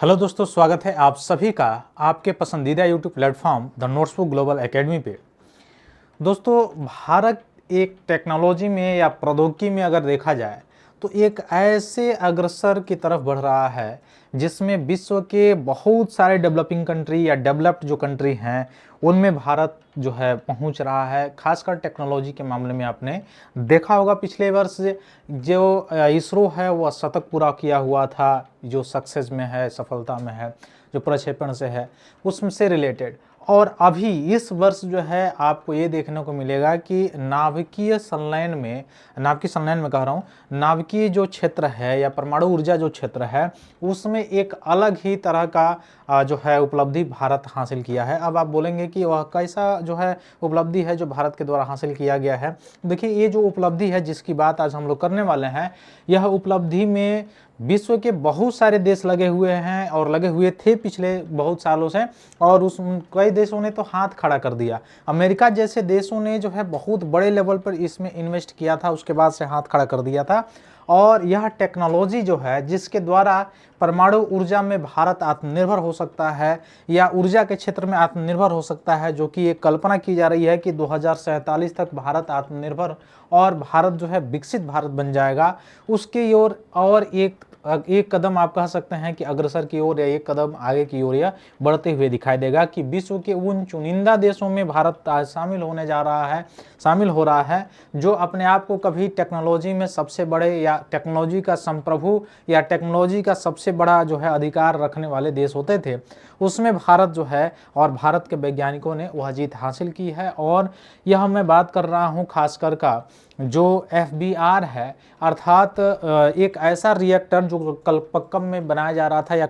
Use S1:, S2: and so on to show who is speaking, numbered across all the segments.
S1: Hello दोस्तों, स्वागत है आप सभी का आपके पसंदीदा YouTube platform the notebook global academy पे। दोस्तों, भारत एक टेक्नोलॉजी में या प्रौद्योगिकी में अगर देखा जाए तो एक ऐसे अग्रसर की तरफ बढ़ रहा है जिसमें विश्व के बहुत सारे डेवलपिंग कंट्री या डेवलप्ड जो कंट्री हैं उनमें भारत जो है पहुंच रहा है। खासकर टेक्नोलॉजी के मामले में आपने देखा होगा पिछले वर्ष जो इसरो है वो शतक पूरा किया हुआ था, जो सक्सेस में है, सफलता में है, जो प्रक्षेपण से है उससे रिलेटेड। और अभी इस वर्ष जो है आपको ये देखने को मिलेगा कि नाभिकीय संलयन में कह रहा हूँ, नाभिकीय जो क्षेत्र है या परमाणु ऊर्जा जो क्षेत्र है उसमें एक अलग ही तरह का जो है उपलब्धि भारत हासिल किया है। अब आप बोलेंगे कि वह कैसा जो है उपलब्धि है जो भारत के द्वारा हासिल किया गया है। देखिए, ये जो उपलब्धि है जिसकी बात आज हम लोग करने वाले हैं, यह उपलब्धि में विश्व के बहुत सारे देश लगे हुए हैं और लगे हुए थे पिछले बहुत सालों से, और उस कई देशों ने तो हाथ खड़ा कर दिया। अमेरिका जैसे देशों ने जो है बहुत बड़े लेवल पर इसमें इन्वेस्ट किया था, उसके बाद से हाथ खड़ा कर दिया था। और यह टेक्नोलॉजी जो है जिसके द्वारा परमाणु ऊर्जा में भारत आत्मनिर्भर हो सकता है या ऊर्जा के क्षेत्र में आत्मनिर्भर हो सकता है, जो कि एक कल्पना की जा रही है कि 2047 तक भारत आत्मनिर्भर और भारत जो है विकसित भारत बन जाएगा। उसकी ओर और एक कदम आप कह सकते हैं कि अग्रसर की ओर या एक कदम आगे की ओर यह बढ़ते हुए दिखाई देगा कि विश्व के उन चुनिंदा देशों में भारत आज शामिल हो रहा है जो अपने आप को कभी टेक्नोलॉजी में सबसे बड़े या टेक्नोलॉजी का संप्रभु या टेक्नोलॉजी का सबसे बड़ा जो है अधिकार रखने वाले देश होते थे, उसमें भारत जो है और भारत के वैज्ञानिकों ने वह जीत हासिल की है। और यह मैं बात कर रहा हूँ खासकर का जो FBR है, अर्थात एक ऐसा रिएक्टर जो कलपक्कम में बनाया जा रहा था या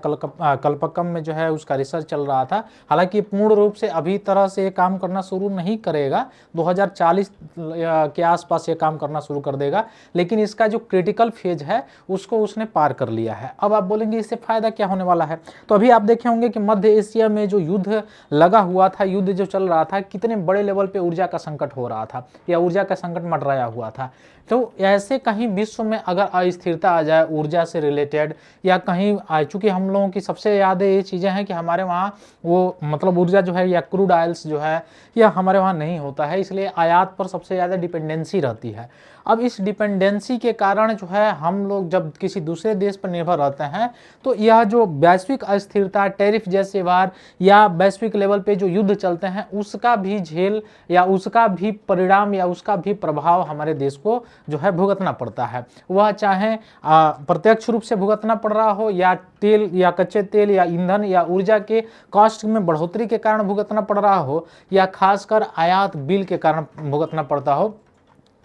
S1: कलपक्कम में जो है उसका रिसर्च चल रहा था। हालांकि पूर्ण रूप से अभी तरह से ये काम करना शुरू नहीं करेगा, 2040 के आसपास ये काम करना शुरू कर देगा, लेकिन इसका जो क्रिटिकल फेज है उसको उसने पार कर लिया है। अब आप बोलेंगे इससे फायदा क्या होने वाला है, तो अभी आप देखे होंगे कि मध्य एशिया में जो युद्ध लगा हुआ था, युद्ध जो चल रहा था, कितने बड़े लेवल पे ऊर्जा का संकट हो रहा था या ऊर्जा का संकट मंडराया हुआ था। तो ऐसे कहीं विश्व में अगर अस्थिरता आ जाए ऊर्जा से रिलेटेड या कहीं चूंकि हम लोगों की सबसे ज़्यादा ये चीज़ें हैं कि हमारे वहाँ वो मतलब ऊर्जा जो है या क्रूड ऑयल्स जो है या हमारे वहाँ नहीं होता है, इसलिए आयात पर सबसे ज़्यादा डिपेंडेंसी रहती है। अब इस डिपेंडेंसी के कारण जो है हम लोग जब किसी दूसरे देश पर निर्भर रहते हैं तो यह जो वैश्विक अस्थिरता, टैरिफ जैसे वार या वैश्विक लेवल पे जो युद्ध चलते हैं उसका भी झेल या उसका भी परिणाम या उसका भी प्रभाव हमारे देश को जो है भुगतना पड़ता है। वह चाहे प्रत्यक्ष रूप से भुगतना पड़ रहा हो या तेल या कच्चे तेल या ईंधन या ऊर्जा के कॉस्ट में बढ़ोतरी के कारण भुगतना पड़ रहा हो या खासकर आयात बिल के कारण भुगतना पड़ता हो,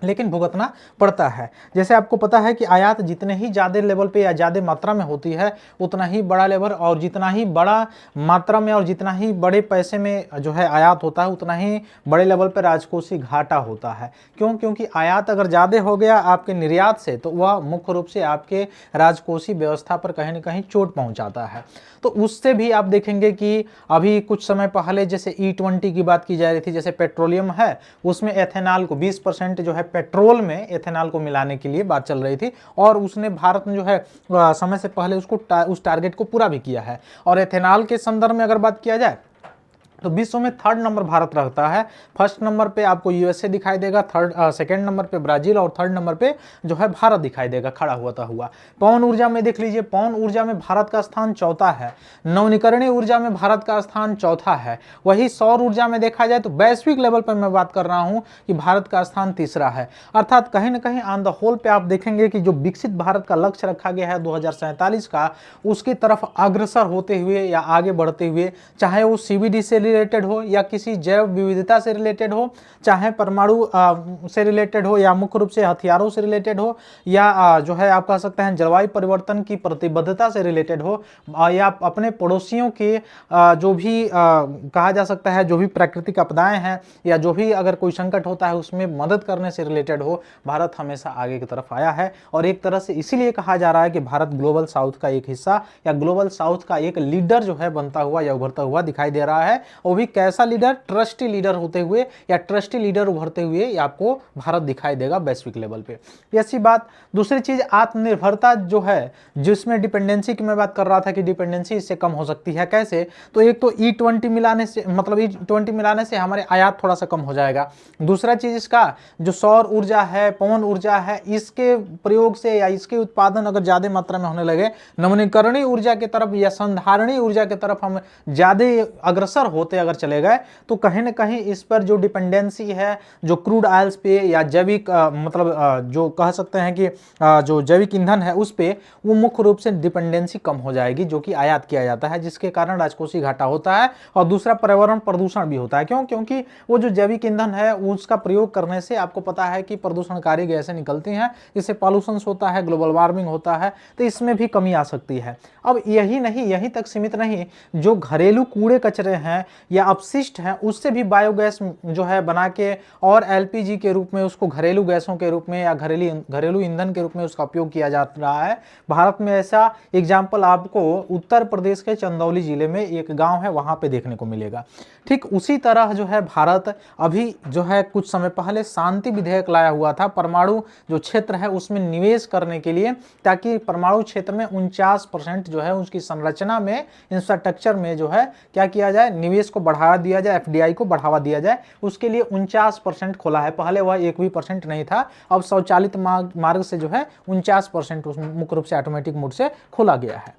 S1: लेकिन भुगतना पड़ता है। जैसे आपको पता है कि आयात जितने ही ज़्यादा लेवल पे या ज़्यादा मात्रा में होती है उतना ही बड़ा लेवल, और जितना ही बड़ा मात्रा में और जितना ही बड़े पैसे में जो है आयात होता है उतना ही बड़े लेवल पे राजकोषीय घाटा होता है। क्यों? क्योंकि आयात अगर ज़्यादा हो गया आपके निर्यात से तो वह मुख्य रूप से आपके राजकोषीय व्यवस्था पर कहीं ना कहीं चोट पहुँचाता है। तो उससे भी आप देखेंगे कि अभी कुछ समय पहले जैसे E20 की बात की जा रही थी, जैसे पेट्रोलियम है उसमें एथेनॉल को 20% जो है पेट्रोल में एथेनॉल को मिलाने के लिए बात चल रही थी, और उसने भारत में जो है समय से पहले उस टारगेट को पूरा भी किया है। और एथेनॉल के संदर्भ में अगर बात किया जाए तो विश्व में 3rd नंबर भारत रखता है। 1st नंबर पे आपको USA दिखाई देगा, 2nd नंबर पे ब्राजील और 3rd नंबर पे जो है भारत दिखाई देगा खड़ा हुआ। पवन ऊर्जा में देख लीजिए, पवन ऊर्जा में भारत का स्थान 4था है, नवनीकरणीय ऊर्जा में भारत का स्थान 4था है। वही सौर ऊर्जा में देखा जाए तो वैश्विक लेवल पर मैं बात कर रहा हूं कि भारत का स्थान 3रा है। अर्थात कहीं ना कहीं ऑन द होल पे आप देखेंगे कि जो विकसित भारत का लक्ष्य रखा गया है 2047 का, उसकी तरफ अग्रसर होते हुए या आगे बढ़ते हुए, चाहे वो CBD से रिलेटेड हो या किसी जैव विविधता से रिलेटेड हो, चाहे परमाणु से रिलेटेड हो या मुख्य रूप से हथियारों से रिलेटेड हो या जो है आप कह सकते हैं जलवायु परिवर्तन की प्रतिबद्धता से रिलेटेड हो या अपने पड़ोसियों के जो भी कहा जा सकता है जो भी प्राकृतिक आपदाएं हैं या जो भी अगर कोई संकट होता है उसमें मदद करने से रिलेटेड हो, भारत हमेशा आगे की तरफ आया है। और एक तरह से इसीलिए कहा जा रहा है कि भारत ग्लोबल साउथ का एक हिस्सा या ग्लोबल साउथ का एक लीडर जो है बनता हुआ या उभरता हुआ दिखाई दे रहा है। वो भी कैसा लीडर, ट्रस्टी लीडर होते हुए या ट्रस्टी लीडर उभरते हुए ये आपको भारत दिखाई देगा वैश्विक लेवल पे। ऐसी बात। दूसरी चीज आत्मनिर्भरता जो है, जिसमें डिपेंडेंसी की मैं बात कर रहा था कि डिपेंडेंसी इससे कम हो सकती है। कैसे? तो एक तो E20 मिलाने से, मतलब E20 मिलाने से हमारे आयात थोड़ा सा कम हो जाएगा। दूसरा चीज इसका जो सौर ऊर्जा है, पवन ऊर्जा है, इसके प्रयोग से या इसके उत्पादन अगर ज्यादा मात्रा में होने लगे, नवीकरणीय ऊर्जा की तरफ या संधारणीय ऊर्जा की तरफ हम ज्यादा अग्रसर होते अगर चले गए, तो कहीं ना कहीं इस पर जो डिपेंडेंसी है, जो क्रूड ऑयल्स पे या जैविक जो कह सकते हैं कि जो जैविक ईंधन है उस पे, वो मुख्य रूप से डिपेंडेंसी कम हो जाएगी, जो कि आयात किया जाता है, जिसके कारण राजकोषीय घाटा होता है। और दूसरा पर्यावरण प्रदूषण भी होता है। क्यों? क्योंकि वो जो जैविक ईंधन है उसका प्रयोग करने से आपको पता है कि प्रदूषणकारी गैसें निकलती हैं, इससे पॉल्यूशन होता है, ग्लोबल वार्मिंग होता है, तो इसमें भी कमी आ सकती है। अब यही नहीं, यहीं तक सीमित नहीं, जो घरेलू कूड़े कचरे हैं या अपशिष्ट हैं, उससे भी बायोगैस जो है बना के और LPG के रूप में उसको घरेलू गैसों के रूप में या घरेलू ईंधन के रूप में उसका उपयोग किया जा रहा है। भारत में ऐसा एग्जाम्पल आपको उत्तर प्रदेश के चंदौली जिले में एक गांव है, वहां पे देखने को मिलेगा। ठीक उसी तरह जो है भारत अभी जो है कुछ समय पहले शांति विधेयक लाया हुआ था परमाणु जो क्षेत्र है उसमें निवेश करने के लिए, ताकि परमाणु क्षेत्र में 49% जो है उसकी संरचना में, इंफ्रास्ट्रक्चर में जो है क्या किया जाए, निवेश को बढ़ावा दिया जाए, FDI को बढ़ावा दिया जाए। उसके लिए 49% खोला है। पहले वह 1 भी % नहीं था, अब स्वचालित मार्ग से जो है 49% मुख्य रूप से ऑटोमेटिक मोड से खोला गया है।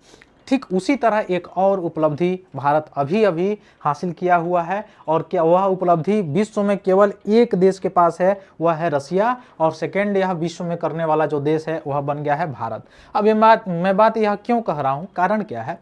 S1: ठीक उसी तरह एक और उपलब्धि भारत अभी अभी हासिल किया हुआ है, और क्या वह उपलब्धि विश्व में केवल एक देश के पास है, वह है रसिया, और सेकेंड यह विश्व में करने वाला जो देश है वह बन गया है भारत। अब मैं बात यह क्यों कह रहा हूँ, कारण क्या है?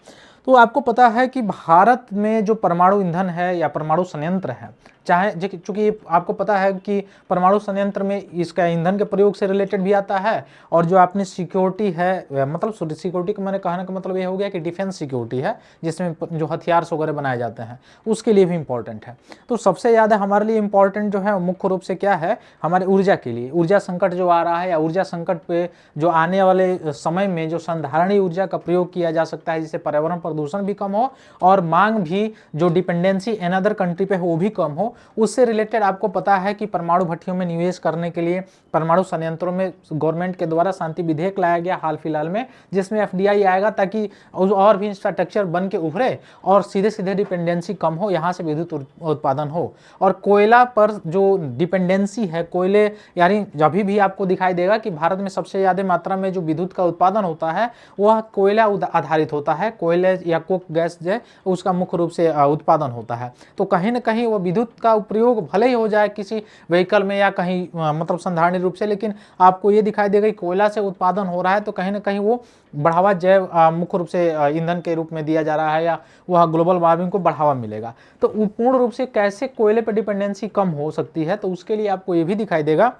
S1: तो आपको पता है कि भारत में जो परमाणु ईंधन है या परमाणु संयंत्र है, चाहे चूंकि आपको पता है कि परमाणु संयंत्र में इसका ईंधन के प्रयोग से रिलेटेड भी आता है, और जो आपने सिक्योरिटी है, मतलब सिक्योरिटी का मैंने कहने का मतलब ये हो गया कि डिफेंस सिक्योरिटी है, जिसमें जो हथियार वगैरह बनाए जाते हैं उसके लिए भी इंपॉर्टेंट है। तो सबसे ज़्यादा हमारे लिए इंपॉर्टेंट जो है मुख्य रूप से क्या है, हमारे ऊर्जा के लिए। ऊर्जा संकट जो आ रहा है, या ऊर्जा संकट पे जो आने वाले समय में जो संधारणीय ऊर्जा का प्रयोग किया जा सकता है, जिससे पर्यावरण प्रदूषण भी कम हो और मांग भी, जो डिपेंडेंसी अनदर कंट्री पे हो वो भी कम हो, उससे रिलेटेड आपको पता है कि परमाणु भट्टियों में निवेश करने के लिए परमाणु संयंत्रों में गवर्नमेंट के द्वारा शांति विधेयक लाया गया हाल फिलहाल में, जिसमें FDI आएगा, ताकि और भी इंफ्रास्ट्रक्चर बन के उभरे और सीधे सीधे डिपेंडेंसी कम हो, यहाँ से विद्युत उत्पादन हो। और कोयला पर जो डिपेंडेंसी है, कोयले यानी अभी भी आपको दिखाई देगा कि भारत में सबसे ज़्यादा मात्रा में जो विद्युत का उत्पादन होता है वह कोयला आधारित होता है। कोयले या कोक गैस जो है उसका मुख्य रूप से उत्पादन होता है। तो कहीं ना कहीं वो विद्युत का प्रयोग भले ही हो जाए किसी व्हीकल में या कहीं मतलब संधारणीय रूप से, लेकिन आपको ये दिखाई देगा कि कोयला से उत्पादन हो रहा है, तो कहीं ना कहीं वो बढ़ावा जैव मुख्य रूप से ईंधन के रूप में दिया जा रहा है, या वह ग्लोबल वार्मिंग को बढ़ावा मिलेगा। तो पूर्ण रूप से कैसे कोयले पर डिपेंडेंसी कम हो सकती है, तो उसके लिए आपको ये भी दिखाई देगा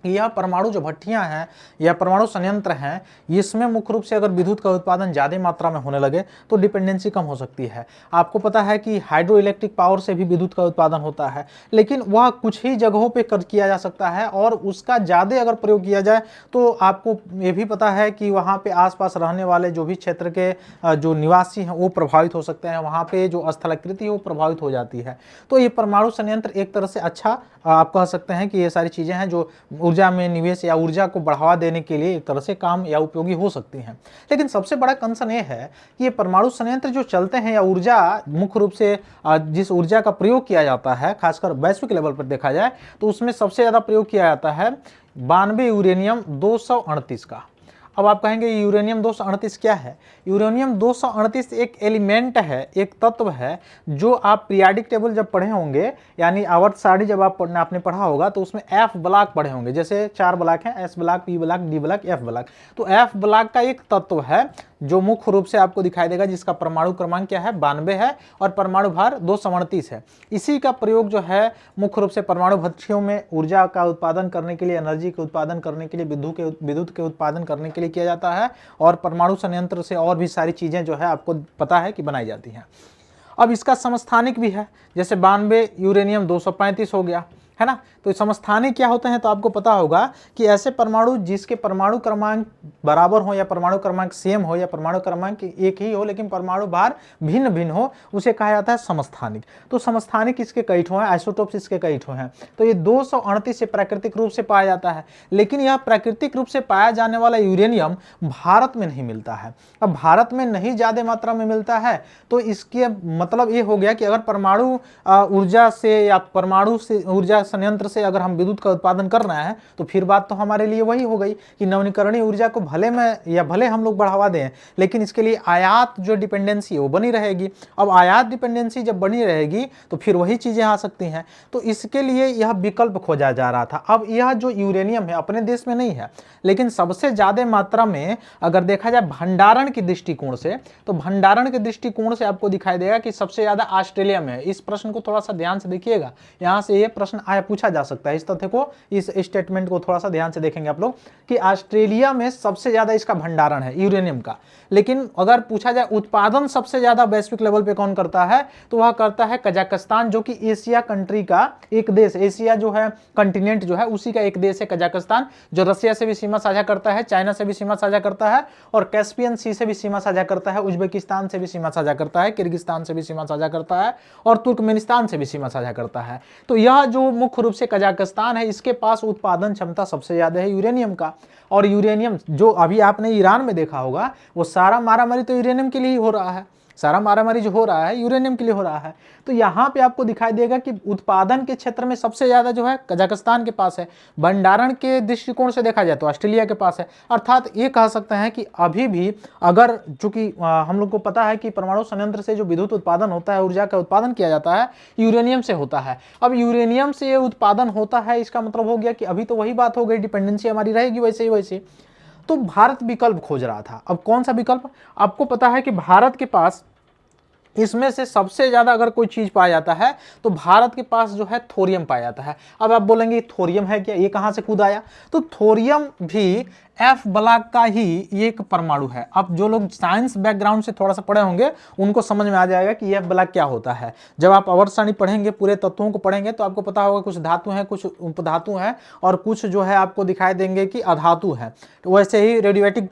S1: यह परमाणु जो भट्टियां हैं या परमाणु संयंत्र हैं, इसमें मुख्य रूप से अगर विद्युत का उत्पादन ज़्यादा मात्रा में होने लगे तो डिपेंडेंसी कम हो सकती है। आपको पता है कि हाइड्रो इलेक्ट्रिक पावर से भी विद्युत का उत्पादन होता है, लेकिन वह कुछ ही जगहों पे किया जा सकता है, और उसका ज़्यादा अगर प्रयोग किया जाए तो आपको ये भी पता है कि वहाँ पे आसपास रहने वाले जो भी क्षेत्र के जो निवासी हैं वो प्रभावित हो सकते हैं, वहाँ पे जो स्थलाकृति है वो प्रभावित हो जाती है। तो ये परमाणु संयंत्र एक तरह से अच्छा आप कह सकते हैं कि ये सारी चीज़ें हैं जो ऊर्जा में निवेश या ऊर्जा को बढ़ावा देने के लिए एक तरह से काम या उपयोगी हो सकती हैं। लेकिन सबसे बड़ा कंसर्न ये है कि ये परमाणु संयंत्र जो चलते हैं या ऊर्जा मुख्य रूप से जिस ऊर्जा का प्रयोग किया जाता है, खासकर वैश्विक लेवल पर देखा जाए तो उसमें सबसे ज़्यादा प्रयोग किया जाता है 92 यूरेनियम 238 का। अब आप कहेंगे यूरेनियम 238 क्या है? यूरेनियम 238 एक एलिमेंट है, एक तत्व है, जो आप पीरियोडिक टेबल जब पढ़े होंगे, यानी आवर्त सारणी जब आपने पढ़ा होगा तो उसमें F ब्लॉक पढ़े होंगे। जैसे 4 ब्लॉक हैं, S block, P block, D block, F block. तो F ब्लॉक का एक तत्व है जो मुख्य रूप से आपको दिखाई देगा, जिसका परमाणु क्रमांक क्या है, 92 है, और परमाणु भार 238 है। इसी का प्रयोग जो है मुख्य रूप से परमाणु भट्टियों में ऊर्जा का उत्पादन करने के लिए, एनर्जी के उत्पादन करने के लिए, विद्युत के उत्पादन करने के लिए किया जाता है, और परमाणु संयंत्र से और भी सारी चीजें जो है आपको पता है कि बनाई जाती हैं। अब इसका समस्थानिक भी है, जैसे 92 यूरेनियम 235 हो गया, है ना। तो समस्थानिक क्या होते हैं, तो आपको पता होगा कि ऐसे परमाणु जिसके परमाणु क्रमांक बराबर हो या परमाणु क्रमांक सेम हो या परमाणु क्रमांक एक ही हो लेकिन परमाणु भार भिन्न भिन्न हो, उसे कहा जाता है समस्थानिक। तो समस्थानिक इसके कई ठो हैं, आइसोटोप्स इसके कई ठो हैं। तो ये 238 से प्राकृतिक रूप से पाया जाता है, लेकिन यह प्राकृतिक रूप से पाया जाने वाला यूरेनियम भारत में नहीं मिलता है। अब भारत में नहीं ज्यादा मात्रा में मिलता है, तो इसके मतलब ये हो गया कि अगर परमाणु ऊर्जा से या परमाणु से ऊर्जा संयंत्र से अगर हम विद्युत का उत्पादन कर रहे हैं, तो फिर बात तो हमारे लिए वही हो गई कि नवीकरणीय ऊर्जा को भले हम लोग बढ़ावा दें, लेकिन इसके लिए आयात जो डिपेंडेंसी है वो बनी रहेगी। अब आयात डिपेंडेंसी जब बनी रहेगी तो फिर वही चीजें आ सकती हैं। तो इसके लिए यह विकल्प खोजा जा रहा था। अब यह जो यूरेनियम है अपने देश में नहीं है, लेकिन सबसे ज्यादा मात्रा में अगर देखा जाए भंडारण के दृष्टिकोण से, तो भंडारण के दृष्टिकोण से आपको दिखाई देगा कि सबसे ज्यादा ऑस्ट्रेलिया में है। इस प्रश्न को थोड़ा सा ध्यान से देखिएगा, यहां से यह प्रश्न आया पूछा जा सकता है। इस तथ्य को, इस स्टेटमेंट को थोड़ा सा ध्यान से देखेंगे आप लोग कि ऑस्ट्रेलिया में सबसे ज्यादा इसका भंडारण है यूरेनियम का। लेकिन अगर पूछा जाए उत्पादन सबसे ज्यादा वैश्विक लेवल पे कौन करता है, तो वह करता है कजाकिस्तान, जो कि एशिया कंट्री का एक देश, एशिया जो है कंटिनेंट जो है उसी का एक देश है कजाकिस्तान, जो रसिया से भी सीमा साझा करता है, चाइना से भी सीमा साझा करता है और कैस्पियन सी से भी सीमा साझा करता है, उज्बेकिस्तान से भी सीमा साझा करता है, किर्गिस्तान से भी सीमा साझा करता है और तुर्कमेनिस्तान से भी सीमा साझा करता है। तो यह जो मुख्य रूप से कजाकिस्तान है, इसके पास उत्पादन क्षमता सबसे ज्यादा है यूरेनियम का। और यूरेनियम जो अभी आपने ईरान में देखा होगा, वो सारा मारामारी तो यूरेनियम के लिए ही हो रहा है, सारा मारामारी जो हो रहा है यूरेनियम के लिए हो रहा है। तो यहाँ पे आपको दिखाई देगा कि उत्पादन के क्षेत्र में सबसे ज्यादा जो है कजाकिस्तान के पास है, भंडारण के दृष्टिकोण से देखा जाए तो ऑस्ट्रेलिया के पास है। अर्थात ये कह सकते हैं कि अभी भी अगर चूंकि हम लोग को पता है कि परमाणु संयंत्र से जो विद्युत उत्पादन होता है, ऊर्जा का उत्पादन किया जाता है, यूरेनियम से होता है। अब यूरेनियम से ये उत्पादन होता है, इसका मतलब हो गया कि अभी तो वही बात हो गई, डिपेंडेंसी हमारी रहेगी वैसे ही वैसे। तो भारत विकल्प खोज रहा था। अब कौन सा विकल्प, आपको पता है कि भारत के पास इसमें से सबसे ज्यादा अगर कोई चीज पाया जाता है तो भारत के पास जो है थोरियम पाया जाता है। अब आप बोलेंगे थोरियम है क्या, ये कहां से कूद आया, तो थोरियम भी एफ ब्लॉक का ही एक परमाणु है। अब जो लोग साइंस बैकग्राउंड से थोड़ा सा पढ़े होंगे उनको समझ में आ जाएगा कि एफ ब्लॉक क्या होता है। जब आप आवर्त सारणी पढ़ेंगे, पूरे तत्वों को पढ़ेंगे, तो आपको पता होगा कुछ धातु हैं, कुछ उपधातु हैं और कुछ जो है आपको दिखाई देंगे कि अधातु है। तो वैसे ही रेडियोएक्टिव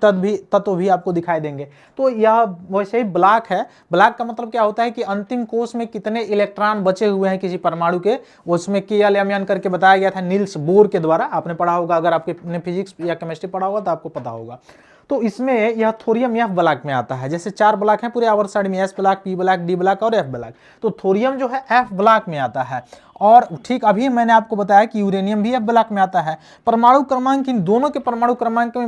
S1: तत्व भी आपको दिखाई देंगे। तो यह वैसे ही ब्लॉक है। ब्लॉक का मतलब क्या होता है कि अंतिम कोश में कितने इलेक्ट्रॉन बचे हुए हैं किसी परमाणु के, उसमें KL करके बताया गया था नील्स बोर के द्वारा। आपने पढ़ा होगा, अगर आपने फिजिक्स या केमिस्ट्री पढ़ा होगा तो आपको पता होगा। तो इसमें यह थोरियम एफ ब्लॉक में आता है। जैसे 4 ब्लॉक हैं पूरे आवर्त सारणी में, S block, P block, D block और एफ ब्लॉक। तो थोरियम जो है एफ ब्लॉक में आता है। और ठीक अभी मैंने आपको बताया कि यूरेनियम भी एफ ब्लॉक में आता है। परमाणु क्रमांक, इन दोनों के परमाणु क्रमांक में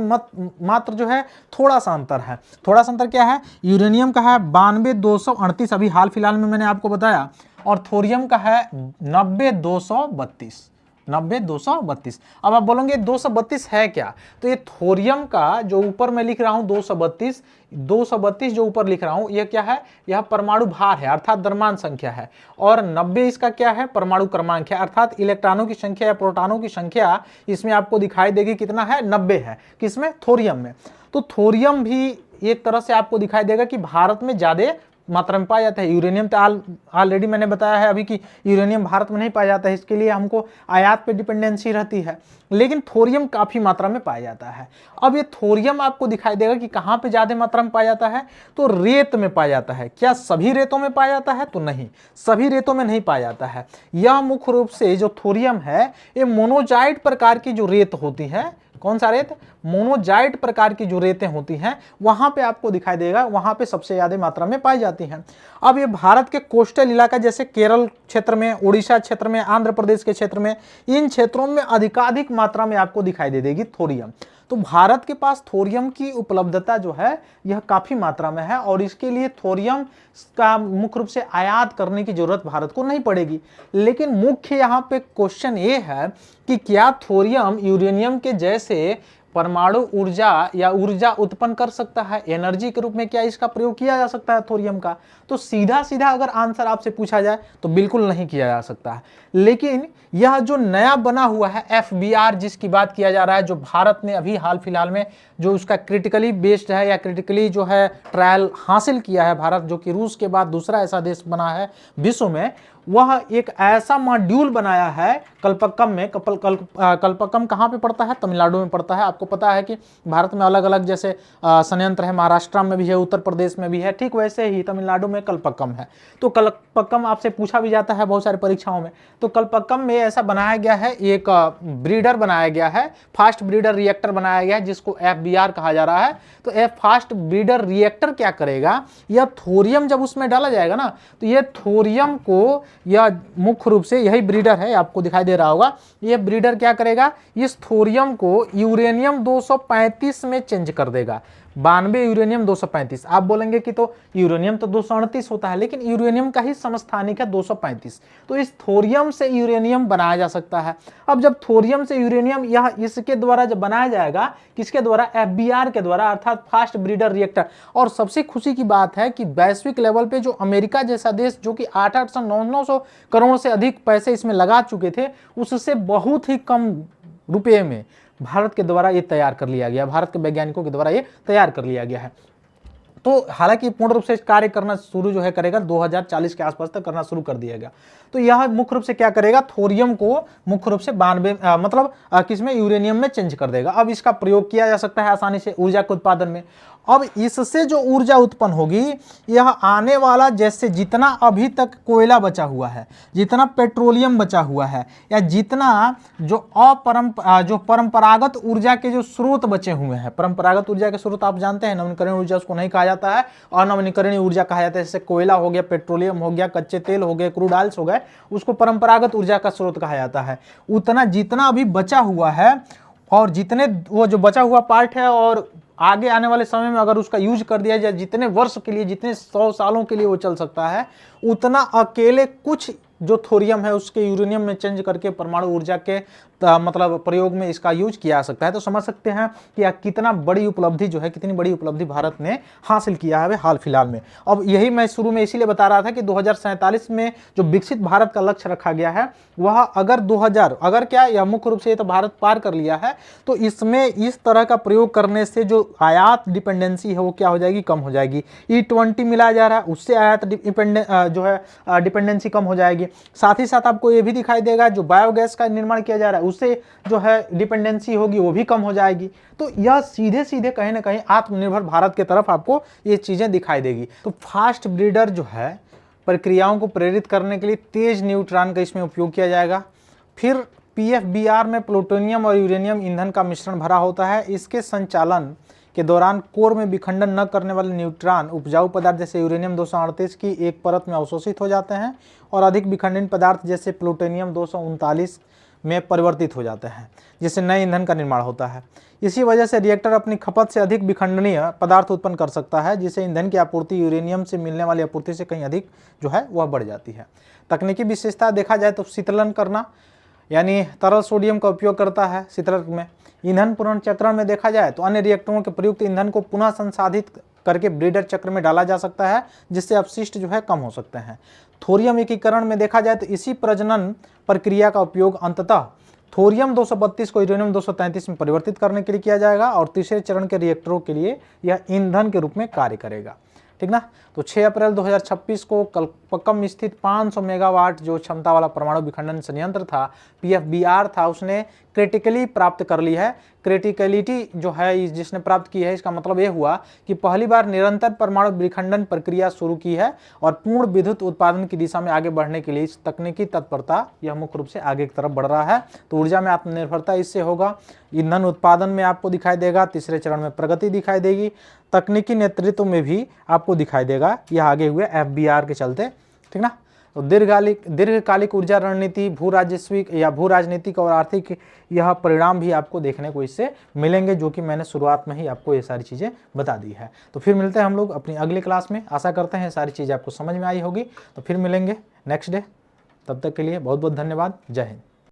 S1: मात्र जो है थोड़ा सा अंतर है। थोड़ा सा अंतर क्या है, यूरेनियम का है 92,238 अभी हाल फिलहाल में मैंने आपको बताया, और थोरियम का है 90,232। 90,232। अब आप बोलोगे 232 है क्या, तो ये थोरियम का जो ऊपर मैं लिख रहा हूं 232 जो ऊपर लिख रहा हूं, यह क्या है, यह परमाणु भार है अर्थात द्रव्यमान संख्या है। और 90 इसका क्या है, परमाणु क्रमांक है अर्थात इलेक्ट्रॉनों की संख्या या प्रोटॉनों की संख्या इसमें आपको दिखाई देगी कितना है, 90 है। किसमें, थोरियम में। तो थोरियम भी एक तरह से आपको दिखाई देगा कि भारत में ज्यादा मात्रा में पाया जाता है। यूरेनियम तो ऑलरेडी मैंने बताया है अभी कि यूरेनियम भारत में नहीं पाया जाता है, इसके लिए हमको आयात पे डिपेंडेंसी रहती है, लेकिन थोरियम काफी मात्रा में पाया जाता है। अब ये थोरियम आपको दिखाई देगा कि कहां पे ज्यादा मात्रा में पाया जाता है, तो रेत में पाया जाता है। क्या सभी रेतों में पाया जाता है, तो नहीं, सभी रेतों में नहीं पाया जाता है। यह मुख्य रूप से जो थोरियम है, ये मोनोजाइट प्रकार की जो रेत होती है, कौन सा रेत, मोनोजाइट प्रकार की जो रेतें होती हैं, वहां पे आपको दिखाई देगा, वहां पे सबसे ज्यादा मात्रा में पाई जाती हैं। अब ये भारत के कोस्टल इलाका जैसे केरल क्षेत्र में, उड़ीसा क्षेत्र में, आंध्र प्रदेश के क्षेत्र में, इन क्षेत्रों में अधिकाधिक मात्रा में आपको दिखाई दे देगी थोरियम। तो भारत के पास थोरियम की उपलब्धता जो है यह काफी मात्रा में है, और इसके लिए थोरियम का मुख्य रूप से आयात करने की जरूरत भारत को नहीं पड़ेगी। लेकिन मुख्य यहाँ पे क्वेश्चन ये है कि क्या थोरियम यूरेनियम के जैसे परमाणु ऊर्जा या ऊर्जा उत्पन्न कर सकता है, एनर्जी के रूप में क्या इसका प्रयोग किया जा सकता है थोरियम का, तो सीधा सीधा अगर आंसर आपसे पूछा जाए तो बिल्कुल नहीं किया जा सकता है। लेकिन यह जो नया बना हुआ है FBR जिसकी बात किया जा रहा है, जो भारत ने अभी हाल फिलहाल में जो उसका क्रिटिकली बेस्ड है या क्रिटिकली जो है ट्रायल हासिल किया है भारत, जो कि रूस के बाद दूसरा ऐसा देश बना है विश्व में, वह एक ऐसा मॉड्यूल बनाया है कल्पक्कम में। कल्पक्कम कहाँ पे पड़ता है? तमिलनाडु में पड़ता है। आपको पता है कि भारत में अलग अलग जैसे संयंत्र है, महाराष्ट्र में भी है, उत्तर प्रदेश में भी है, ठीक वैसे ही तमिलनाडु में कल्पक्कम है। तो कल्पक्कम आपसे पूछा भी जाता है बहुत सारी परीक्षाओं में। तो कल्पक्कम में ऐसा बनाया गया है, एक ब्रीडर बनाया गया है, फास्ट ब्रीडर रिएक्टर बनाया गया है, जिसको FBR कहा जा रहा है। तो फास्ट ब्रीडर रिएक्टर क्या करेगा? यह थोरियम जब उसमें डाला जाएगा ना, तो यह थोरियम को, यह मुख्य रूप से यही ब्रीडर है, आपको दिखाई दे रहा होगा। यह ब्रीडर क्या करेगा? इस थोरियम को यूरेनियम 235 में चेंज कर देगा। 92 यूरेनियम 235। आप बोलेंगे कि तो यूरेनियम तो 238 होता है, लेकिन यूरेनियम का ही समस्थानिक है 235। तो इस थोरियम से यूरेनियम बनाया जा सकता है। अब जब थोरियम से यूरेनियम यह इसके द्वारा जब बनाया जाएगा, किसके द्वारा? FBR के द्वारा, अर्थात फास्ट ब्रीडर रिएक्टर। और सबसे खुशी की बात है कि वैश्विक लेवल पे जो अमेरिका जैसा देश, जो कि 800 900 करोड़ से अधिक पैसे इसमें लगा चुके थे, उससे बहुत ही कम रुपये में भारत के द्वारा ये तैयार कर लिया गया, भारत के वैज्ञानिकों के द्वारा ये तैयार कर लिया गया है। तो हालांकि पूर्ण रूप से कार्य करना शुरू जो है करेगा 2040 के आसपास तक करना शुरू कर दिया गया। तो यह मुख्य रूप से क्या करेगा? थोरियम को मुख्य रूप से 92 मतलब किसमें? यूरेनियम में चेंज कर देगा। अब इसका प्रयोग किया जा सकता है आसानी से ऊर्जा के उत्पादन में। अब इससे जो ऊर्जा उत्पन्न होगी, यह आने वाला, जैसे जितना अभी तक कोयला बचा हुआ है, जितना पेट्रोलियम बचा हुआ है, या जितना जो परंपरागत ऊर्जा के जो स्रोत बचे हुए हैं, परंपरागत ऊर्जा के स्रोत आप जानते हैं, नवीकरणीय ऊर्जा उसको नहीं कहा जाता है, और नवीकरणीय ऊर्जा कहा जाता है। जैसे कोयला हो गया, पेट्रोलियम हो गया, कच्चे तेल हो गए, क्रूड ऑयल्स हो गए, उसको परंपरागत ऊर्जा का स्रोत कहा जाता है। उतना जितना अभी बचा हुआ है, और जितने वो जो बचा हुआ पार्ट है, और आगे आने वाले समय में अगर उसका यूज कर दिया जाए, जितने वर्ष के लिए, जितने 100 सालों के लिए वो चल सकता है, उतना अकेले कुछ जो थोरियम है उसके यूरेनियम में चेंज करके परमाणु ऊर्जा के मतलब प्रयोग में इसका यूज किया जा सकता है। तो समझ सकते हैं कि कितना बड़ी उपलब्धि जो है, कितनी बड़ी उपलब्धि भारत ने हासिल किया है हाल फिलहाल में। अब यही मैं शुरू में इसीलिए बता रहा था कि 2047 में जो विकसित भारत का लक्ष्य रखा गया है, वह अगर क्या, यह मुख्य रूप से ये तो भारत पार कर लिया है, तो इसमें इस तरह का प्रयोग करने से जो आयात डिपेंडेंसी है वो क्या हो जाएगी? कम हो जाएगी। E20 मिलाया जा रहा है, उससे आयात डिपेंडेंसी कम हो जाएगी। साथ ही साथ आपको ये भी दिखाई देगा, जो बायोगैस का निर्माण किया जा रहा है, उससे जो है डिपेंडेंसी होगी वो भी कम हो जाएगी। तो यह सीधे सीधे कहीं ना कहीं आत्मनिर्भर भारत की तरफ आपको ये चीजें दिखाई देगी। तो फास्ट ब्रीडर जो है, प्रक्रियाओं को प्रेरित करने के लिए तेज न्यूट्रॉन का इसमें उपयोग किया जाएगा। फिर PFBR में प्लूटोनियम और यूरेनियम ईंधन का मिश्रण भरा होता है। इसके संचालन के दौरान कोर में विखंडन न करने वाले न्यूट्रॉन उपजाऊ पदार्थ जैसे यूरेनियम 238 की एक परत में अवशोषित हो जाते हैं, और अधिक विखंडन पदार्थ जैसे प्लूटोनियम 239 में परिवर्तित हो जाते हैं, जिससे नए ईंधन का निर्माण होता है। इसी वजह से रिएक्टर अपनी खपत से अधिक विखंडनीय पदार्थ उत्पन्न कर सकता है, जिससे ईंधन की आपूर्ति यूरेनियम से मिलने वाली आपूर्ति से कहीं अधिक जो है वह बढ़ जाती है। तकनीकी विशेषता देखा जाए तो शीतलन करना, यानी तरल सोडियम का उपयोग करता है शीतलक में। ईंधन पुनर्चक्रण में देखा जाए तो अन्य रिएक्टरों के प्रयुक्त ईंधन को पुनः संसाधित करके ब्रीडर चक्र में डाला जा सकता है, जिससे अपशिष्ट जो है कम हो सकते हैं। थोरियम एकीकरण में देखा जाए तो इसी प्रजनन प्रक्रिया का उपयोग अंततः थोरियम 232 को यूरेनियम 233 में परिवर्तित करने के लिए किया जाएगा, और तीसरे चरण के रिएक्टरों के लिए यह ईंधन के रूप में कार्य करेगा। ठीक ना। तो 6 अप्रैल 2026 को कल्पक्कम स्थित 500 मेगावाट जो क्षमता वाला परमाणु विखंडन संयंत्र था, PFBR था, उसने क्रिटिकली प्राप्त कर ली है। क्रिटिकलिटी जो है जिसने प्राप्त की है, इसका मतलब ये हुआ कि पहली बार निरंतर परमाणु विखंडन प्रक्रिया शुरू की है, और पूर्ण विद्युत उत्पादन की दिशा में आगे बढ़ने के लिए इस तकनीकी तत्परता यह मुख्य रूप से आगे की तरफ बढ़ रहा है। तो ऊर्जा में आत्मनिर्भरता इससे होगा। ईंधन उत्पादन में आपको दिखाई देगा, तीसरे चरण में प्रगति दिखाई देगी। तकनीकी नेतृत्व में भी आपको दिखाई देगा, यह आगे हुए FBR के चलते। ठीक ना। तो दीर्घकालिक ऊर्जा रणनीति, भू राजस्विक या भू राजनीतिक और आर्थिक यह परिणाम भी आपको देखने को इससे मिलेंगे, जो कि मैंने शुरुआत में ही आपको ये सारी चीज़ें बता दी है। तो फिर मिलते हैं हम लोग अपनी अगली क्लास में। आशा करते हैं सारी चीज़ें आपको समझ में आई होगी। तो फिर मिलेंगे नेक्स्ट डे। तब तक के लिए बहुत बहुत धन्यवाद। जय हिंद।